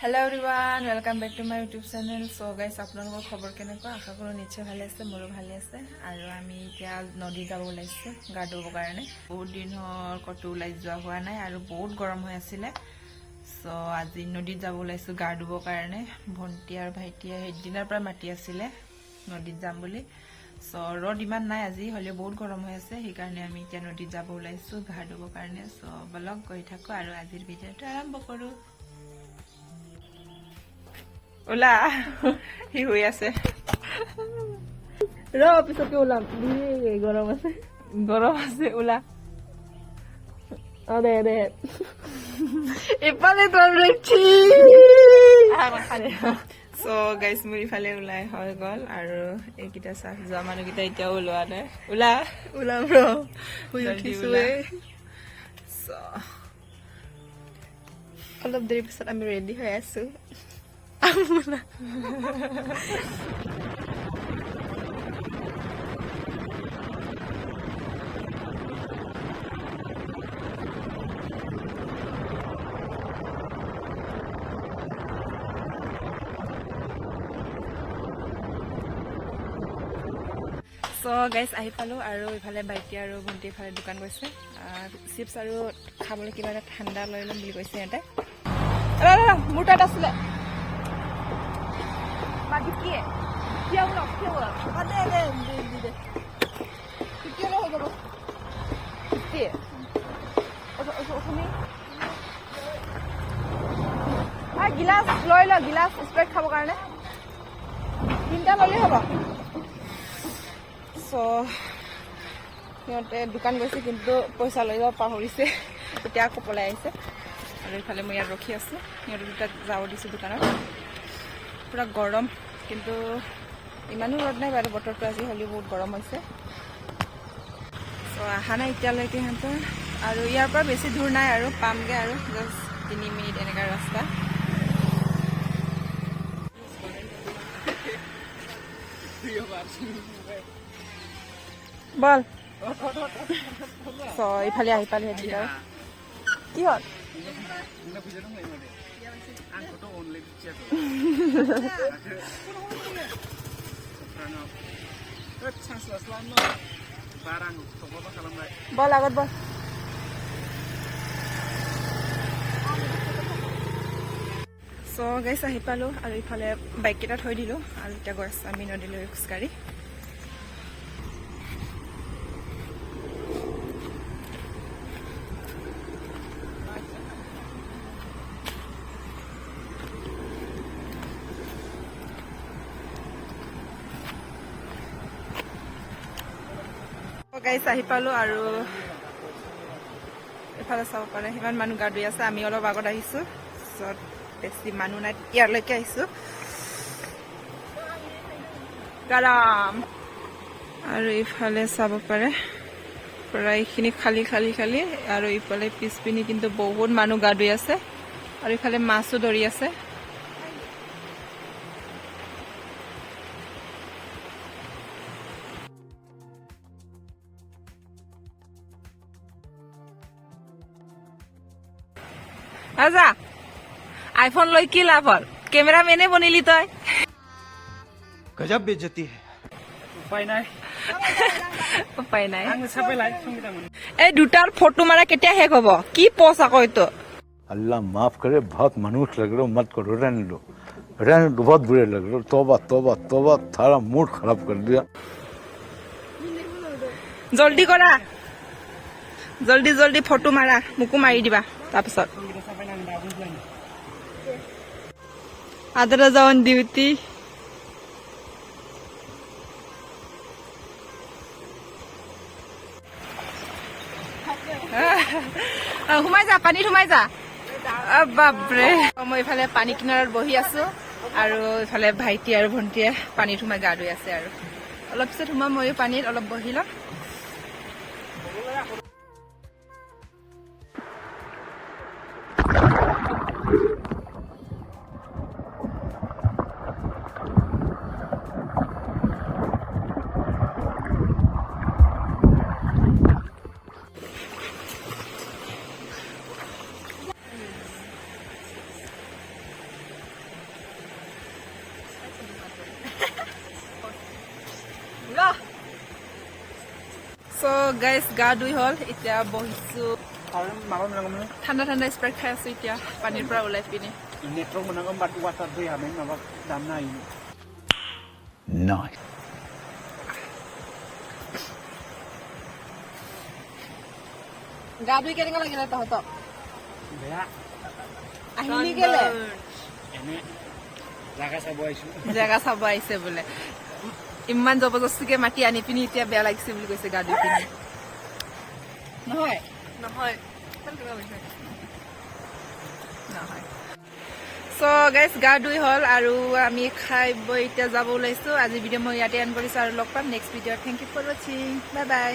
Hello everyone welcome back to my YouTube channel. So guys আপোনালোকৰ খবৰ কেনেকুৱা? আশা কৰোঁ নিশ্চয় ভালে আছে, মোৰো ভালে আছে। আৰু আমি এতিয়া নদী যাব ওলাইছোঁ গা ধুবৰ কাৰণে। বহুত দিনৰ ক'তো ওলাই যোৱা হোৱা নাই আৰু বহুত গৰম হৈ আছিলে। সো আজি নদীত যাব ওলাইছোঁ গা ধুবৰ কাৰণে। ভণ্টি আৰু ভাইটিয়ে সেইদিনাৰ পৰা মাতি আছিলে নদীত যাম বুলি। সো ৰ'দ ইমান নাই আজি, হ'লেও বহুত গৰম হৈ আছে, সেইকাৰণে আমি এতিয়া নদীত যাব ওলাইছোঁ গা ধুবৰ কাৰণে। সো ব্লগ কৰি থাকোঁ আৰু আজিৰ ভিডিঅ'টো আৰম্ভ কৰোঁ। ওলা সি শুই আছে ৰ পিছতকে ওলাম গৰম আছে ওলা দে দে এপালে তোৰ দেখছি সো গাইস মোৰ ইফালে ওলাই হৈ গ'ল আৰু এইকেইটা চাহ যোৱা মানুহকেইটা এতিয়াও ওলোৱা নাই। ওলা ওলাম ৰ শুই উঠিছোৱে। অলপ দেৰি পিছত আমি ৰেডি হৈ আছো। সো গাইস আহি পালোঁ আৰু ইফালে ভাইটি আৰু ভণ্টি ইফালে দোকান গৈছে। চিপছ আৰু খাবলৈ কিবা এটা ঠাণ্ডা লৈ ল'ম বুলি কৈছে সিহঁতে। মোৰ তাত আছিলে গিলাচ লৈ ল, গিলাচ স্প্ৰাইট খাবৰ কাৰণে 3টা ল'লেই হ'ব। সো সিহঁতে দোকান গৈছে কিন্তু পইচা লৈ যাব পাহৰিছে, তেতিয়া আকৌ পলাই আহিছে। আৰু ইফালে মই ইয়াত ৰখি আছোঁ, সিহঁতৰ দুটাক যাব দিছোঁ দোকানত। পূৰা গৰম, কিন্তু ইমানো ৰ'দ নাই বাৰু, বতৰটো আজি হ'লেও বহুত গৰম হৈছে। চ' অহা নাই এতিয়ালৈকে সিহঁতে, আৰু ইয়াৰ পৰা বেছি দূৰ নাই আৰু পামগৈ আৰু জাষ্ট 3 মিনিট এনেকুৱা ৰাস্তা। বল চ' ইফালে আহি পালে সিহঁতি আৰু কি হ'ল বল আগত বল। চ' গাইছ আহি পালোঁ আৰু ইফালে বাইককেইটা থৈ দিলোঁ আৰু এতিয়া গৈ আছোঁ আমি নদীলৈ খোজকাঢ়ি। গাইছ আহি পালোঁ আৰু এফালে চাব পাৰে ইমান মানুহ গা ধুই আছে। আমি অলপ আগত আহিছোঁ, য'ত বেছি মানুহ নাই, ইয়ালৈকে আহিছোঁ। গৰম আৰু ইফালে চাব পাৰে প্ৰায় এইখিনি খালী খালী খালী, আৰু ইফালে পিছপিনি কিন্তু বহুত মানুহ গা ধুই আছে আৰু ইফালে মাছো ধৰি আছে। আজা আইফোন লৈ কি লাভ হ'ল? কেমেৰামেনে বনিলি তই। गजब बेइज्जती है। উপায় নাই। এই দুটাৰ ফটো মাৰা কেতিয়া শেষ হ'ব? কি পচ আকৌ এইটো? अल्लाह माफ करे, बहुत मनुष्य लग रहे हो, मत करो, रहने दो बहुत बुरे लग रहे हो। तौबा तौबा तौबा, थारा मूड खराब कर दिया। জলদি কৰা, জলদি জলদি ফটো মাৰা, মোকো মাৰি দিবা তাৰপিছত। আদৰা যাওন ডিউটি। সোমাই যা, পানীত সোমাই যা। বাপৰে, মই ইফালে পানী কিনাৰত বহি আছো আৰু ইফালে ভাইটি আৰু ভণ্টিয়ে পানীত সোমাই গা ধুই আছে। আৰু অলপ পিছত সোমাম ময়ো পানীত, অলপ বহি লম। গাইজ গা ধুই হ'ল এতিয়া বহিছো ঠাণ্ডা ঠাণ্ডা স্প্ৰাইট খাই আছো এতিয়া পানীৰ পৰা ওলাই পিনি Nice. গা ধুই কেনেকুৱা লাগিলে তহঁতক আহিলি কেলে জেগা চাব আহিছে বোলে ইমান জবৰদস্তিকে মাতি আনি পিনি এতিয়া বেয়া লাগিছে বুলি কৈছে গা ধুই পিনি নহয় নহয় নহয় চ' গাইজ গা ধুই হ'ল আৰু আমি খাই বৈ এতিয়া যাব ওলাইছোঁ আজি ভিডিঅ' মই ইয়াতে এণ্ড কৰিছোঁ আৰু লগ পাম নেক্সট ভিডিঅ'ত থেংক ইউ ফৰ ৱাচিং বাই বাই